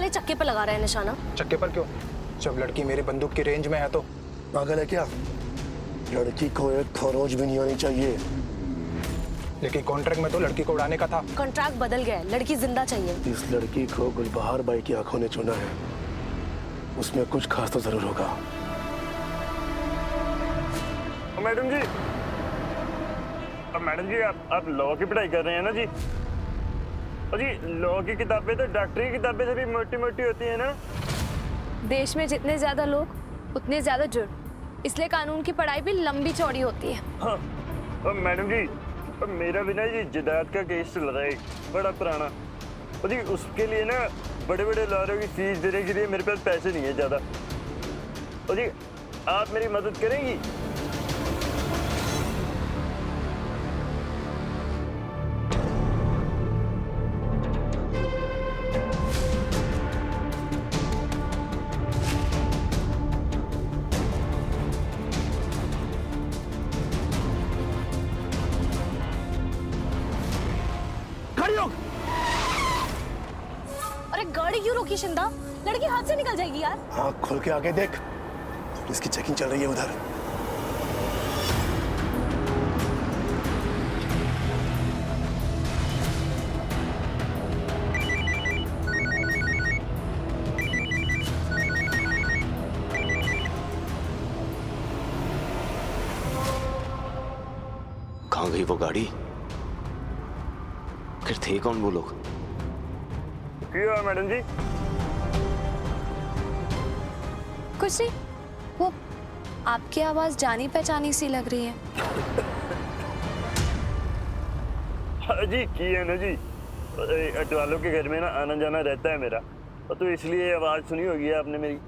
वाले चक्के पर लगा रहे हैं निशाना। चक्के पर क्यों? जब लड़की मेरी बंदूक की रेंज में है तो। पागल है क्या? लड़की को एक खरोच भी नहीं आनी चाहिए। लेकिन कॉन्ट्रैक्ट में तो लड़की को उड़ाने का था। कॉन्ट्रैक्ट बदल गया है, लड़की जिंदा चाहिए। इस लड़की को गुलबहार बाई की आंखों ने चुना है, उसमें कुछ खास तो जरूर होगा। मैडम जी, अब मैडम जी आप लॉ की पढ़ाई कर रहे हैं ना जी? और जी लॉ की किताबें तो डॉक्टरी की किताबें से भी मोटी मोटी होती है ना? देश में जितने ज्यादा लोग उतने ज्यादा जुर्म, इसलिए कानून की पढ़ाई भी लंबी चौड़ी होती है। हाँ, और मैडम जी और मेरा भी ना जी जायदाद का केस चल रहा है बड़ा पुराना। और जी उसके लिए ना बड़े बड़े लॉयरों की फीस देने के लिए मेरे पास पैसे नहीं है ज़्यादा। और जी आप मेरी मदद करेंगी? अरे गाड़ी क्यों रोकी शिंदा? लड़की हाथ से निकल जाएगी यार। आँख खोल के आगे देख, पुलिस की चेकिंग चल रही है उधर। कहाँ गई वो गाड़ी? फिर थे कौन वो लोग? क्यों है मैडम जी? कुछ नहीं, वो आपकी आवाज जानी पहचानी सी लग रही है। हाँ जी की है ना जी, अटवालों के घर में ना आना जाना रहता है मेरा, और तो इसलिए आवाज सुनी होगी आपने मेरी।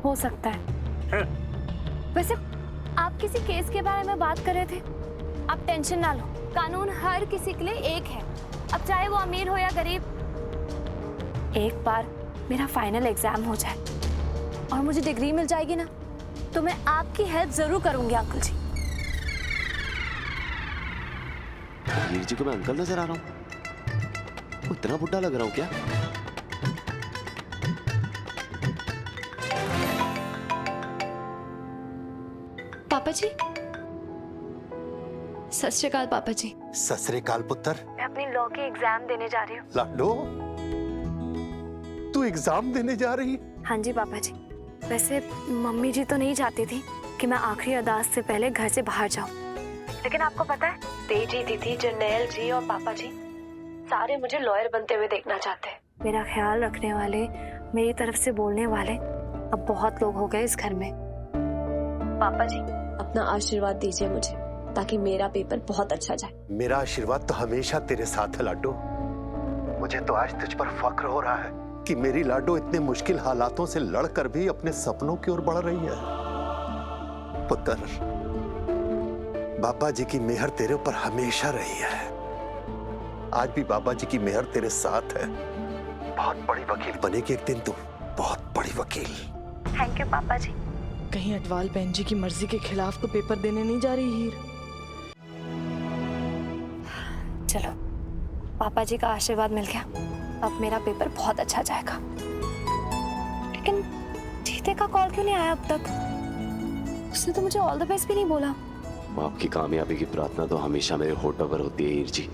हो सकता है। हाँ। वैसे आप किसी केस के बारे में बात कर रहे थे। आप टेंशन ना लो, कानून हर किसी के लिए एक है, अब चाहे वो अमीर हो या गरीब। एक बार मेरा फाइनल एग्जाम हो जाए और मुझे डिग्री मिल जाएगी ना, तो मैं आपकी हेल्प जरूर करूंगी अंकल जी। वीर जी को मैं अंकल नजर आ रहा हूँ? इतना बुढ़ा लग रहा हूँ क्या? पापा जी, सत श्री अकाल पापा जी। सत श्री अकाल पुत्र। मैं अपनी लॉ के एग्जाम देने जा रही हूँ। लाडो, तू एग्जाम देने जा रही? हाँ जी पापा जी। वैसे मम्मी जी तो नहीं चाहती थी कि मैं आखिरी अरदास से पहले घर से बाहर जाऊं, लेकिन आपको पता है तेजी दीदी, जरनैल जी और पापा जी सारे मुझे लॉयर बनते हुए देखना चाहते हैं। मेरा ख्याल रखने वाले, मेरी तरफ से बोलने वाले अब बहुत लोग हो गए इस घर में। पापा जी अपना आशीर्वाद दीजिए मुझे, ताकि मेरा पेपर बहुत अच्छा जाए। मेरा आशीर्वाद तो हमेशा तेरे साथ है लाडो। मुझे तो आज तुझ पर फख्र हो रहा है कि मेरी लाडो इतने मुश्किल हालातों से लड़कर भी अपने सपनों की ओर बढ़ रही है। पुत्र, बाबा जी की मेहर तेरे ऊपर हमेशा रही है। आज भी बाबा जी की मेहर तेरे साथ है। बहुत बड़ी वकील बनेगी एक दिन तू, बहुत बड़ी वकील। थैंक यू पापा जी। कहीं अटवाल बहन जी की मर्जी के खिलाफ तो पेपर देने नहीं जा रही हीर? चलो, पापा जी का आशीर्वाद मिल गया, अब मेरा पेपर बहुत अच्छा जाएगा। लेकिन जीते का कॉल क्यों नहीं आया अब तक? उसने तो मुझे ऑल द बेस्ट भी नहीं बोला। आपकी कामयाबी की प्रार्थना तो हमेशा मेरे होठों पर होती है हीर जी।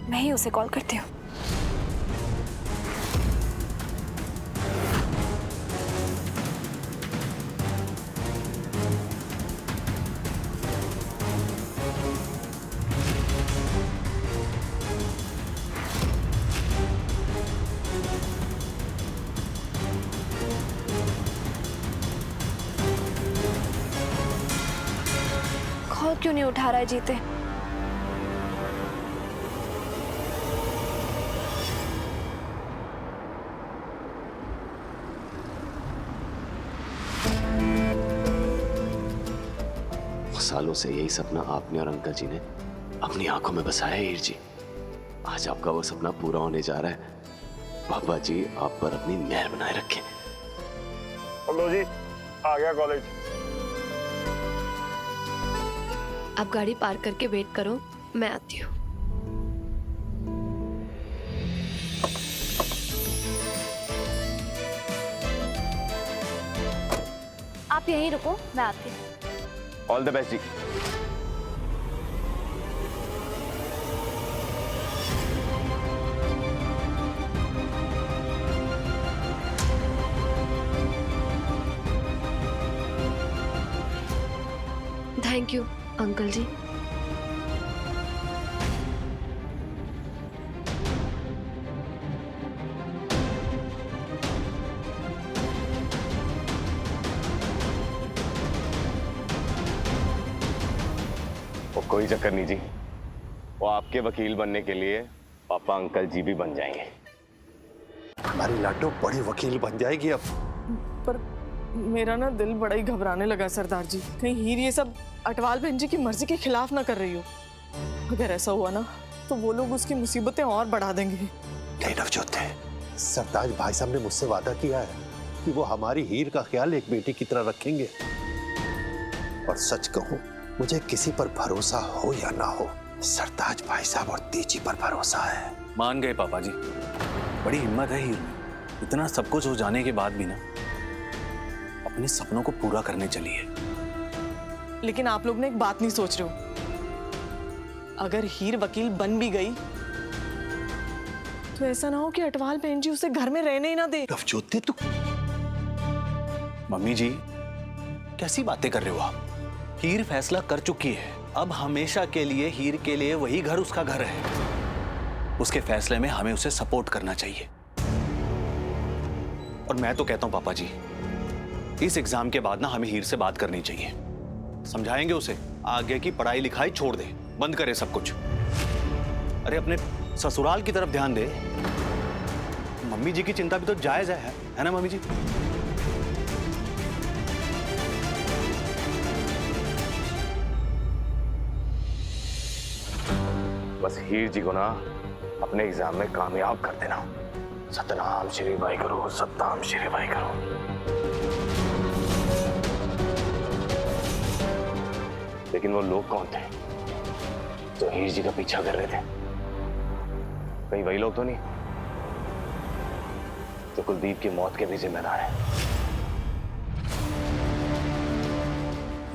मैं ही उसे कॉल करती हूँ। कॉल क्यों नहीं उठा रहा है जीते? सालों से यही सपना आपने और अंकल जी ने अपनी आंखों में बसाया है हीर जी। आज आपका वो सपना पूरा होने जा रहा है। बाबा जी आप पर अपनी मेहर बनाए रखें। हेलो जी, आ गया कॉलेज। आप गाड़ी पार्क करके वेट करो, मैं आती हूँ। आप यहीं रुको, मैं आती हूँ। ऑल द बेस्ट जी। थैंक यू अंकल जी। वो कोई चक्कर नहीं जी, वो आपके वकील बनने के लिए पापा अंकल जी भी बन जाएंगे। हमारी लाडो बड़ी वकील बन जाएगी अब। पर मेरा ना दिल बड़ा ही घबराने लगा सरदार जी, कहीं हीर ये सब अटवाल बहन जी की मर्जी के खिलाफ ना कर रही हो। अगर ऐसा हुआ ना तो वो लोग उसकी मुसीबतें और बढ़ा देंगे। नहीं नवजोत, सरताज भाई साहब ने मुझसे वादा किया है कि वो हमारी हीर का ख्याल एक बेटी की तरह रखेंगे। और सच कहूं, मुझे किसी पर भरोसा हो या ना हो, सरताज भाई साहब और तेजी पर भरोसा है। मान गए पापा जी, बड़ी हिम्मत है हीर में। इतना सब कुछ हो जाने के बाद भी ना अपने सपनों को पूरा करने चली है। लेकिन आप लोग ने एक बात नहीं सोच रहे हो, अगर हीर वकील बन भी गई तो ऐसा ना हो कि अटवाल बहन जी उसे घर में रहने ही ना दे। नवजोत तू मम्मी जी कैसी बातें कर रहे हो आप? हीर फैसला कर चुकी है, अब हमेशा के लिए हीर के लिए वही घर उसका घर है। उसके फैसले में हमें उसे सपोर्ट करना चाहिए। और मैं तो कहता हूं पापा जी, इस एग्जाम के बाद ना हमें हीर से बात करनी चाहिए। समझाएंगे उसे आगे की पढ़ाई लिखाई छोड़ दे, बंद करे सब कुछ। अरे अपने ससुराल की तरफ ध्यान दे। मम्मी जी की चिंता भी तो जायज है ना मम्मी जी? बस हीर जी को ना अपने एग्जाम में कामयाब कर देना। सतनाम श्री भाई करो, सतनाम श्री भाई करो। लेकिन वो लोग कौन थे जो हीर जी का पीछा कर रहे थे? कहीं वही लोग तो नहीं जो कुलदीप की मौत के भी जिम्मेदार हैं?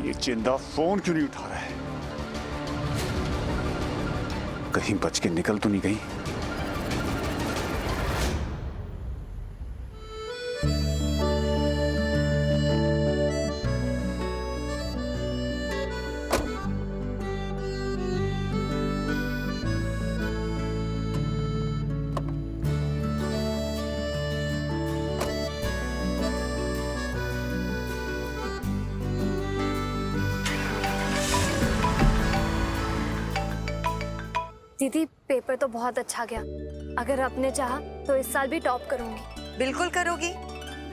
ये जिंदा फोन क्यों नहीं उठा रहा है? कहीं बच के निकल तो नहीं गई? दीदी पेपर तो बहुत अच्छा गया, अगर आपने चाहा तो इस साल भी टॉप करूंगी। बिल्कुल करोगी।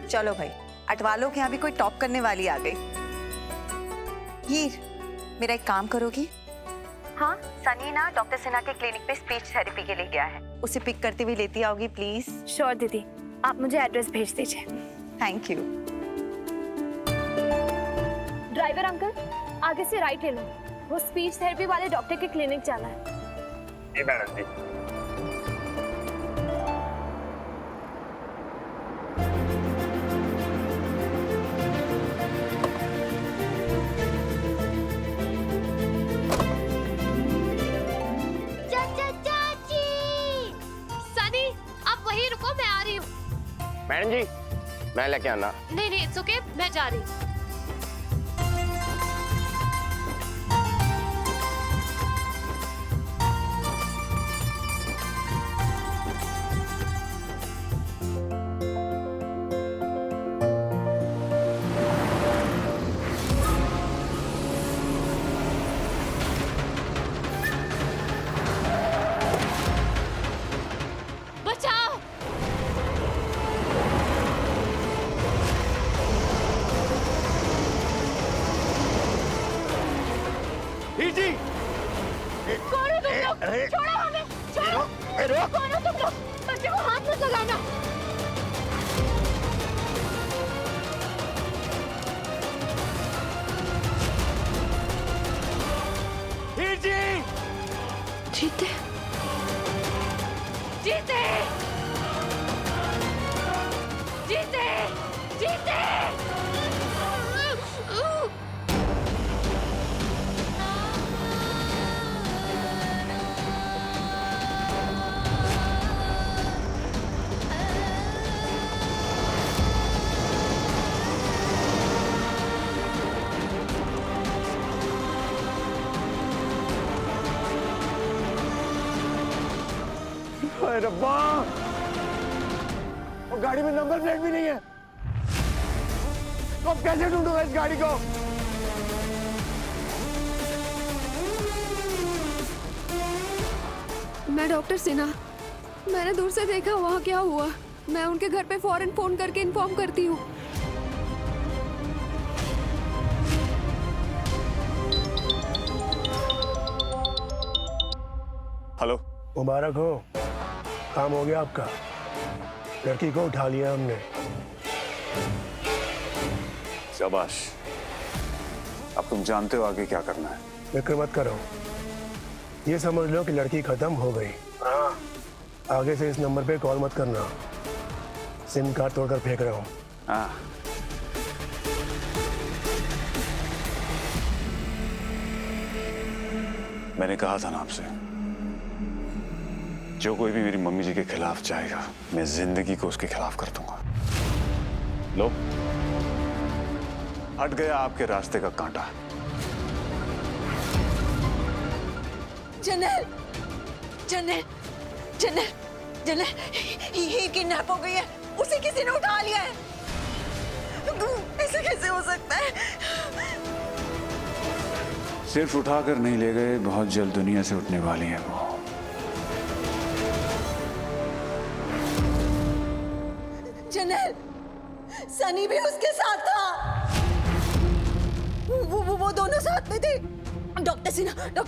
चलो भाई, अटवालों के यहाँ भी कोई टॉप करने वाली आ गई। हीर, मेरा एक काम करोगी? हाँ, सनी ना डॉक्टर सिन्हा के क्लिनिक पे स्पीच थेरेपी के लिए गया है, उसे पिक करते हुए लेती आओगी प्लीज? श्योर दीदी, आप मुझे एड्रेस भेज दीजिए। Thank you. ड्राइवर अंकल, आगे से राइट ले लो, वो स्पीच थेरेपी वाले डॉक्टर के क्लिनिक जाना है। जी मैडम जी। चाची, सनी आप वहीं रुको, मैं आ रही हूँ। मैडम जी मैं लेके आना। नहीं इट्स ओके, मैं जा रही हूँ। हीर जी! कौन हो तुम लोग? छोड़ो हमें! छोड़ो! कौन हो तुम लोग? बच्चे को हाथ मत लगाना! हीर जी! जीते जीते! जीते! जीते! हाय रब्बा, और गाड़ी में नंबर प्लेट भी नहीं है। तो अब कैसे ढूंढूंगा इस गाड़ी को? मैं डॉक्टर सिन्हा, मैंने दूर से देखा वहाँ क्या हुआ। मैं उनके घर पे फौरन फोन करके इन्फॉर्म करती हूँ। हेलो, मुबारक हो, काम हो गया आपका। लड़की को उठा लिया हमने। शाबाश। अब तुम जानते हो आगे क्या करना है। फिक्र मत करो, ये समझ लो कि लड़की खत्म हो गई। हाँ, आगे से इस नंबर पे कॉल मत करना, सिम कार्ड तोड़कर फेंक रहा हूँ। हाँ, मैंने कहा था ना आपसे, जो कोई भी मेरी मम्मी जी के खिलाफ जाएगा, मैं जिंदगी को उसके खिलाफ कर दूंगा। लो, हट गया आपके रास्ते का कांटा। जनरल, जनरल, जनरल, जनरल, ये किडनैप हो गई है। उसे किसी ने उठा लिया है। ऐसे कैसे हो सकता है? सिर्फ उठाकर नहीं ले गए, बहुत जल्द दुनिया से उठने वाली है वो। जनरल, सनी भी उसके साथ था। वो दोनों साथ में थे। डॉक्टर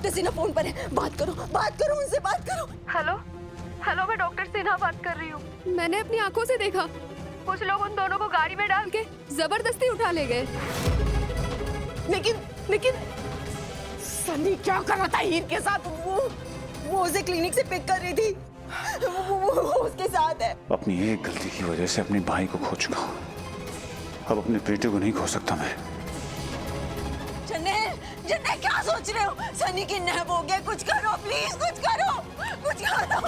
सिन्हा फोन पर है। बात करो उनसे, बात करो। हेलो हेलो, मैं डॉक्टर सिन्हा बात कर रही हूँ। मैंने अपनी आंखों से देखा, कुछ लोग उन दोनों को गाड़ी में डाल के जबरदस्ती उठा ले गए। लेकिन सनी क्या कर रहा था हीर के साथ? वो उसे क्लिनिक से पिक कर रही थी। वो उसके साथ है। अपनी एक गलती की वजह से अपने भाई को खो चुका हूं, अब अपने बेटे को नहीं खो सकता मैं। जन्नत क्या सोच रहे हो? सनी किडनैप हो गया, कुछ करो प्लीज, कुछ करो, कुछ करो।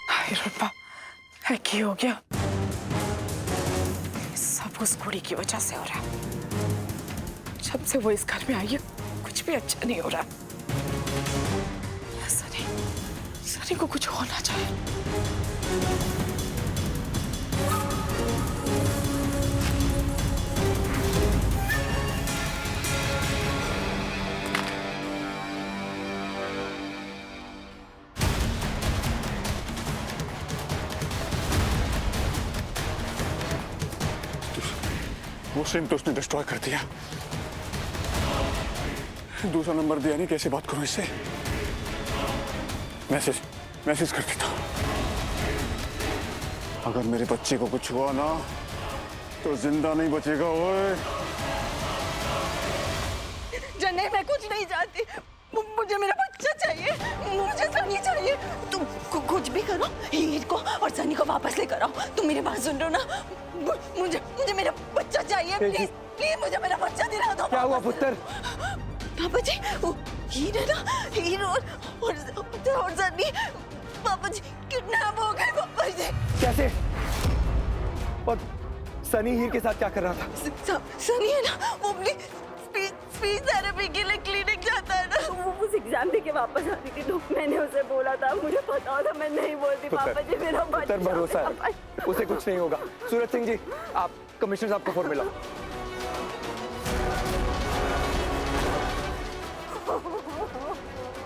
हाय रब्बा, है की हो गया? सब उस कुड़ी की वजह से हो रहा है। जब से वो इस घर में आई है, कुछ भी अच्छा नहीं हो रहा। सनी को कुछ होना चाहिए। वो सिम तो उसने डिस्ट्रॉय कर दिया। दूसरा नंबर दिया नहीं, कैसे बात करूं इससे? मैसेज कर देता। अगर मेरे बच्चे को कुछ हुआ ना तो जिंदा नहीं बचेगा। ओए जन्नत, मैं कुछ नहीं चाहती। मुझे मेरा बच्चा चाहिए, मुझे सनी चाहिए। तुम कुछ भी करो, हीर को और सनी को वापस लेकर आओ। तुम मेरी बात सुन रहे हो ना? मुझे मेरा बच्चा चाहिए। प्लीज प्लीज, मुझे मेरा बच्चा दिला दो। क्या हुआ पुत्र? पापा जी, वो हीर है ना, हीर और सनी, पापा जी किडनैप हो गए। पापा जी कैसे? और सनी हीर के साथ क्या कर रहा था? सनी है ना, वो अपनी स्पीच थेरेपी के लिए क्लिनिक जाता है ना। वो उस एग्जाम दे के वापस आती थी, तो मैंने उसे बोला था, मुझे पता था, मैं नहीं बोलती। पापा जी मेरा बच्चा, भरोसा है, उसे कुछ नहीं होगा। सूरज सिंह जी, आप कमिश्नर साहब को फोन मिलाओ।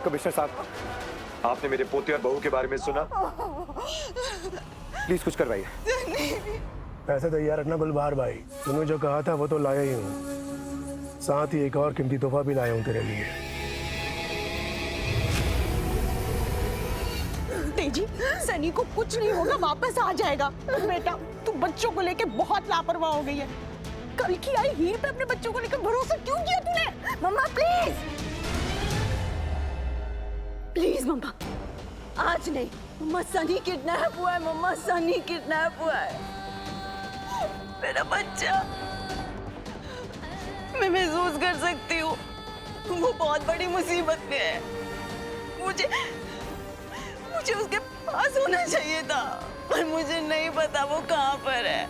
कमिश्नर साहब, आपने मेरे पोते और बहू के बारे में सुना? प्लीज कुछ करवाइए। पैसा तैयार रखना गुलबार भाई, तुमने जो कहा था वो तो लाया ही हूँ, साथ ही एक और कीमती तोहफा भी लाया हूँ तेरे लिए। तेजी, सनी को कुछ नहीं होगा, वापस आ जाएगा। बेटा, तू बच्चों को लेके बहुत लापरवाह हो गई है। कल की आई हीर पे अपने बच्चों को लेकर भरोसा क्यों किया तूने? मम्मा प्लीज, प्लीज मम्मा, आज नहीं। मम्मा, सनी किडनैप हुआ है। मम्मा, सनी किडनैप हुआ है। मेरा बच्चा, मैं महसूस कर सकती हूँ वो बहुत बड़ी मुसीबत में है। मुझे उसके पास होना चाहिए था, पर मुझे नहीं पता वो कहाँ पर है।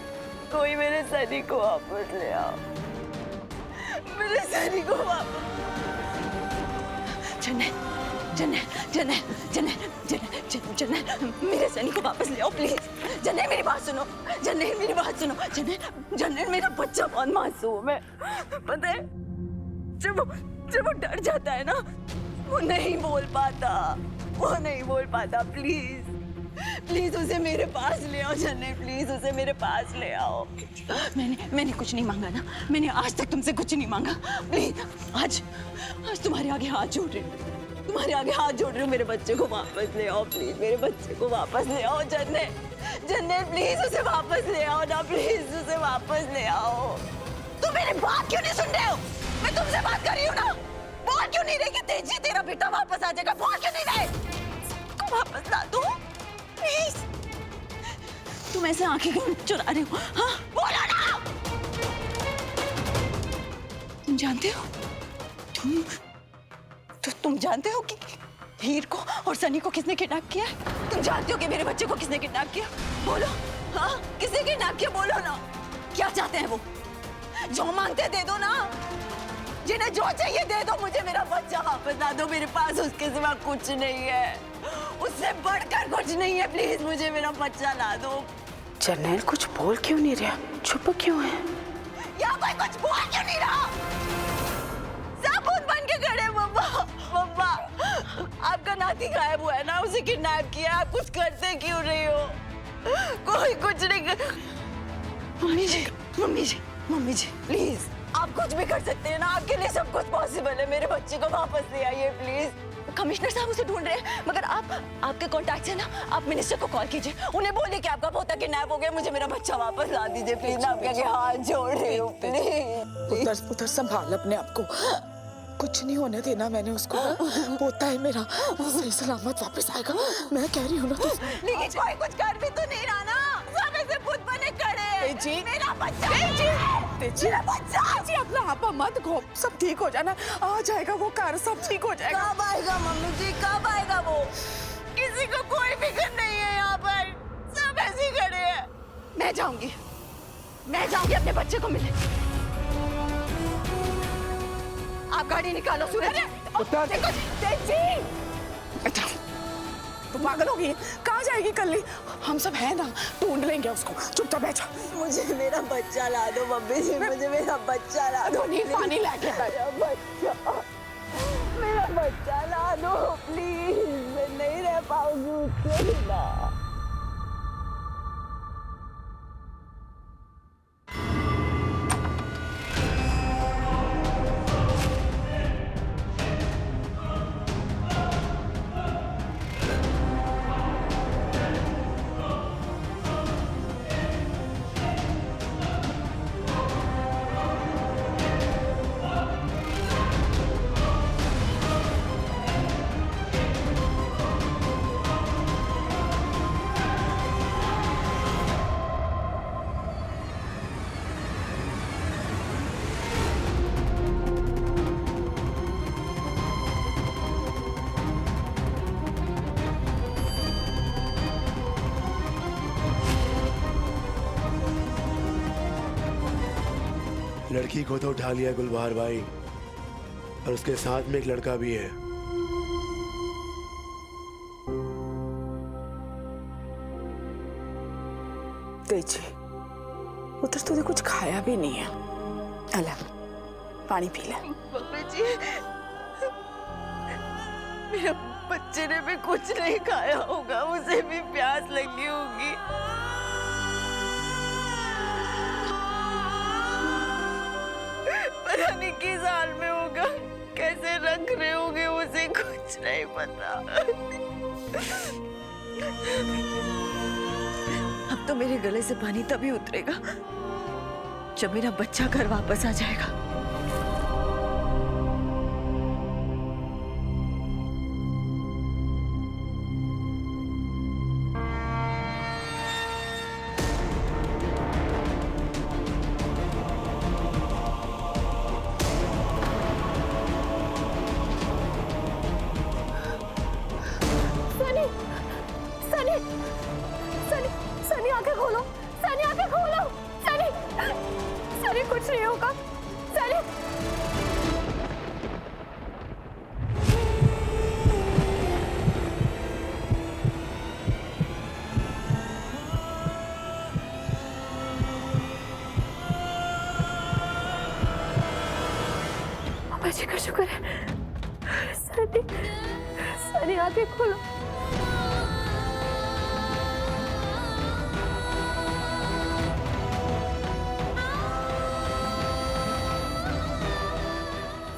कोई मेरे सनी को वापस ले आओ, मेरे सनी को वापस। जन्नत, जन्नत, जन्नत, जन्नत, जन्नत, मेरे सनी को वापस ले आओ प्लीज। जन्नत मेरी बात सुनो, जन्नत मेरी बात सुनो, जन्नत, जन्नत मेरा बच्चा बहुत मासूम है। पता है जब वो डर जाता है ना, वो नहीं बोल पाता, प्लीज प्लीज उसे मेरे पास ले आओ जन्नत, प्लीज उसे मेरे पास ले आओ। मैंने कुछ नहीं मांगा ना, मैंने आज तक तुमसे कुछ नहीं मांगा। प्लीज आज तुम्हारे आगे हाथ जोड़ रही हूँ, मेरे बच्चे को वापस ले आओ प्लीज, मेरे बच्चे को वापस ले आओ जन्नत, प्लीज उसे वापस ले आओ ना, प्लीज उसे वापस ले आओ। तुम मेरी बात क्यों नहीं सुन रहे हो? मैं तुमसे बात कर रही हूँ ना, बोल क्यों नहीं रही कि तेजी तेरा बेटा वापस आ जाएगा? बोल क्यों नहीं रहे? उसको वापस ला दो प्लीज। तुम ऐसे आंखें क्यों चुरा रहे हो? हाँ बोलो ना। तुम जानते हो कि हीर को और सनी को किसने किडनैप किया है? तुम जानते हो कि मेरे बच्चे को किसने किडनैप किया? बोलो, हाँ किसने किडनैप किया? बोलो ना। क्या चाहते हैं वो? जो मांगते दे दो ना, जिन्हें जो चाहिए दे दो। मुझे मेरा बच्चा वापस ला दो, मेरे पास उसके सिवा कुछ नहीं है, उससे बढ़कर कुछ नहीं है। प्लीज मुझे मेरा बच्चा ला दो। जर्नैल कुछ बोल क्यों नहीं रहा? चुप क्यों है? यहाँ कोई कुछ बोल क्यों नहीं रहा? साबुत बन के खड़े। मम्मा आपका नाती गायब हुआ है ना, उसे किडनैप किया, आप कुछ करते क्यों नहीं हो? कोई कुछ नहीं मम्मी जी प्लीज आप कुछ भी कर सकते हैं ना, आपके लिए सब कुछ पॉसिबल है। मेरे बच्चे को वापस ले आइए प्लीज। कमिश्नर साहब उसे ढूंढ रहे हैं, मगर आपके कॉन्टैक्ट है ना, आप मिनिस्टर को कॉल कीजिए, उन्हें बोलिए कि आपका पोता किडनैप हो गया, मुझे मेरा बच्चा वापस ला दीजिए प्लीज। मैं आपके आगे हाथ जोड़ रही हूँ प्लीज। पुत्र संभाल अपने आप को, कुछ नहीं होने देना मैंने उसको। पोता है मेरा, सही सलामत वापस आएगा, मैं कह रही हूँ ना। लेकिन कोई कुछ कर भी तो नहीं रहा ना, सब ऐसे खुद बने खड़े हैं। जी मेरा बच्चा, मेरा बच्चा जी, अपना आपा मत घो, सब ठीक हो जाना, आ जाएगा वो कार, सब ठीक हो जाएगा। कब आएगा मम्मी जी, कब आएगा वो? किसी को कोई फिक्र नहीं है यहाँ पर, सब ऐसे खड़े हैं। मैं जाऊंगी अपने बच्चे को मिलने। आप गाड़ी निकालो सूरज। देखो तेजी, तू पागल होगी? कहाँ जाएगी कल्ली? हम सब हैं ना, ढूंढ लेंगे उसको। चुपचाप बैठ। मुझे मेरा बच्चा ला दो मम्मी जी, मुझे मेरा बच्चा ला दो। पानी लाके मेरा बच्चा ला दो प्लीज, मैं नहीं रह पाऊंगी उसके बिना। लड़की को तो उठा लिया गुलबहार भाई, और उसके साथ में एक लड़का भी है। तेजी, उधर तूने कुछ खाया भी नहीं है, अला पानी पी ले। मम्मी जी, मेरे बच्चे ने भी कुछ नहीं खाया होगा, उसे भी प्यास लगी होगी। पता नहीं किस हाल में होगा, कैसे रख रहे होंगे उसे, कुछ नहीं पता। अब तो मेरे गले से पानी तभी उतरेगा जब मेरा बच्चा घर वापस आ जाएगा। सनी आंखें खोलो, सनी आंखें खोलो, सनी, सनी कुछ नहीं होगा, सनी। जी का शुक्र है। सनी, सनी आंखें खोलो।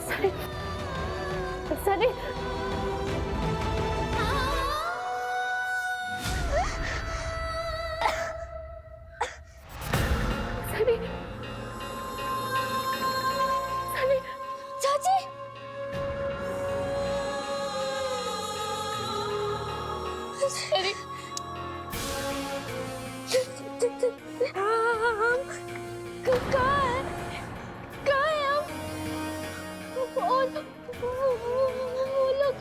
सनी, सनी, सनी, सनी, चाची। सनी, हम कहाँ हैं? कहाँ हैं हम? और वो लोग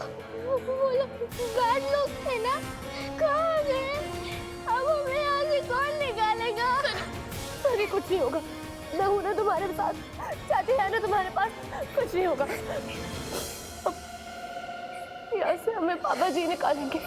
बैड लोग थे ना, कहाँ गए? अब हमें यहाँ से कौन निकालेगा? सनी, कुछ नहीं होगा, मैं हूँ ना तुम्हारे साथ, चाची है ना तुम्हारे पास, कुछ नहीं होगा। अब यहाँ से हमें पापा जी निकालेंगे।